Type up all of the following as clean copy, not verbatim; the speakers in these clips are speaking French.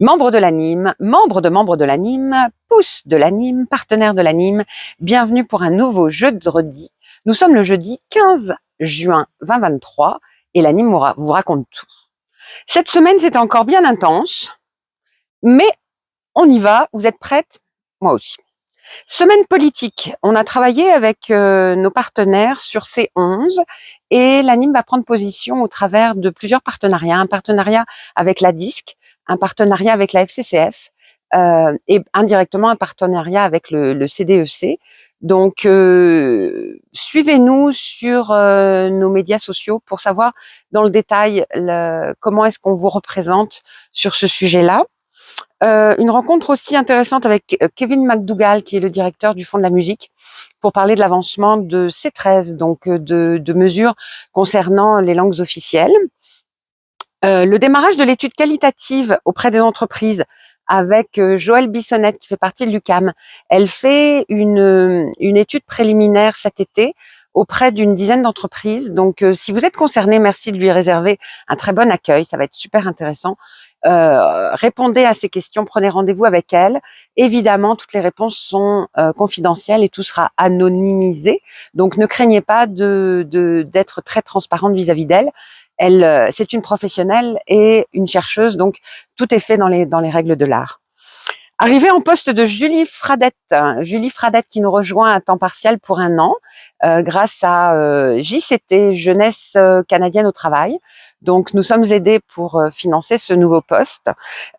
Membres de l'anime, membres de l'anime, pouces de l'anime, partenaires de l'anime, bienvenue pour un nouveau jeudi. Nous sommes le jeudi 15 juin 2023 et l'anime vous raconte tout. Cette semaine, c'était encore bien intense, mais on y va. Vous êtes prêtes? Moi aussi. Semaine politique. On a travaillé avec nos partenaires sur C11 et l'anime va prendre position au travers de plusieurs partenariats. Un partenariat avec la DISC, un partenariat avec la FCCF et indirectement un partenariat avec le CDEC. Donc, suivez-nous sur nos médias sociaux pour savoir dans le détail comment est-ce qu'on vous représente sur ce sujet-là. Une rencontre aussi intéressante avec Kevin McDougall, qui est le directeur du Fonds de la musique, pour parler de l'avancement de C13, donc de mesures concernant les langues officielles. Le démarrage de l'étude qualitative auprès des entreprises avec Joëlle Bissonnette, qui fait partie de l'UQAM. Elle fait une étude préliminaire cet été auprès d'une dizaine d'entreprises. Donc, si vous êtes concerné, merci de lui réserver un très bon accueil. Ça va être super intéressant. Répondez à ces questions, prenez rendez-vous avec elle. Évidemment, toutes les réponses sont confidentielles et tout sera anonymisé. Donc, ne craignez pas d'être très transparente vis-à-vis d'elle. Elle, c'est une professionnelle et une chercheuse, donc tout est fait dans les règles de l'art. Arrivée en poste de Julie Fradette qui nous rejoint à temps partiel pour 1 an grâce à JCT, Jeunesse canadienne au travail. Donc nous sommes aidés pour financer ce nouveau poste.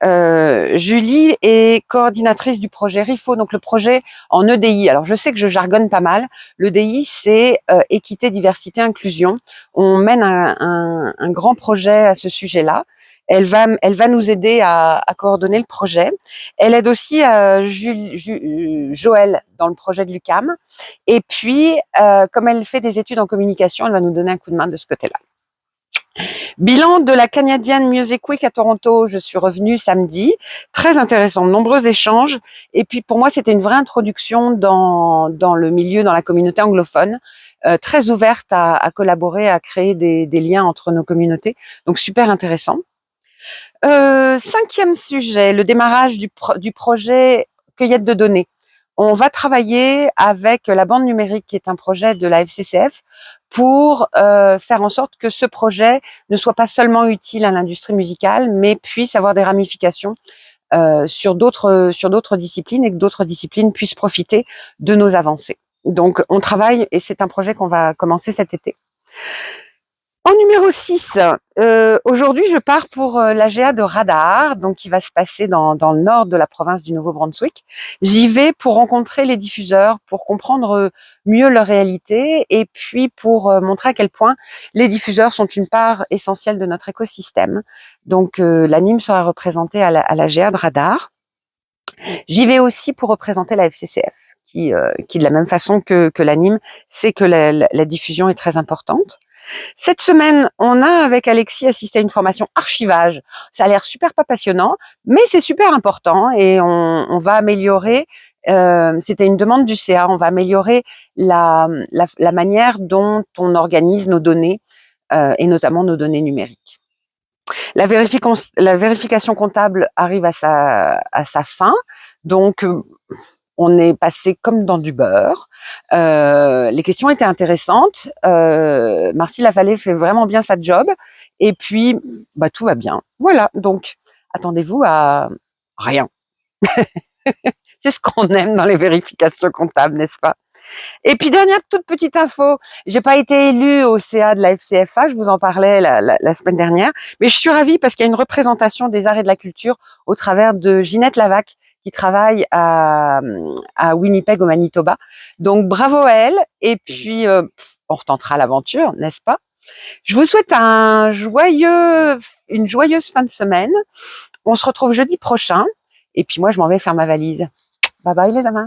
Julie est coordinatrice du projet RIFO, donc le projet en EDI. Alors je sais que je jargonne pas mal. L'EDI, c'est équité, diversité, inclusion. On mène un grand projet à ce sujet-là. Elle va nous aider à coordonner le projet. Elle aide aussi Joëlle dans le projet de l'UQAM. Et puis, comme elle fait des études en communication, elle va nous donner un coup de main de ce côté-là. Bilan de la Canadian Music Week à Toronto. Je suis revenue samedi. Très intéressant, de nombreux échanges. Et puis, pour moi, c'était une vraie introduction dans le milieu, dans la communauté anglophone. Très ouverte à collaborer, à créer des liens entre nos communautés. Donc, super intéressant. 5e sujet, le démarrage du projet cueillette de données. On va travailler avec la bande numérique, qui est un projet de la FCCF, pour faire en sorte que ce projet ne soit pas seulement utile à l'industrie musicale, mais puisse avoir des ramifications sur d'autres disciplines et que d'autres disciplines puissent profiter de nos avancées. Donc, on travaille et c'est un projet qu'on va commencer cet été. En numéro 6, aujourd'hui, je pars pour l'AGA de Radar, donc qui va se passer dans le nord de la province du Nouveau-Brunswick. J'y vais pour rencontrer les diffuseurs, pour comprendre mieux leur réalité et puis pour montrer à quel point les diffuseurs sont une part essentielle de notre écosystème. Donc, l'anime sera représenté à l'AGA de Radar. J'y vais aussi pour représenter la FCCF, qui de la même façon que l'anime, sait que la diffusion est très importante. Cette semaine, on a avec Alexis assisté à une formation archivage. Ça a l'air super pas passionnant, mais c'est super important et on va améliorer. C'était une demande du CA. On va améliorer la manière dont on organise nos données et notamment nos données numériques. La vérification comptable arrive à sa fin, donc on est passé comme dans du beurre. Les questions étaient intéressantes. Marcy Lavallée fait vraiment bien sa job. Et puis, tout va bien. Voilà, donc attendez-vous à rien. C'est ce qu'on aime dans les vérifications comptables, n'est-ce pas? Et puis, dernière toute petite info, j'ai pas été élue au CA de la FCFA, je vous en parlais la semaine dernière, mais je suis ravie parce qu'il y a une représentation des arts et de la culture au travers de Ginette Lavac, qui travaille à Winnipeg au Manitoba. Donc bravo à elle et puis on retentera l'aventure, n'est-ce pas? Je vous souhaite une joyeuse fin de semaine. On se retrouve jeudi prochain et puis moi je m'en vais faire ma valise. Bye bye les amas.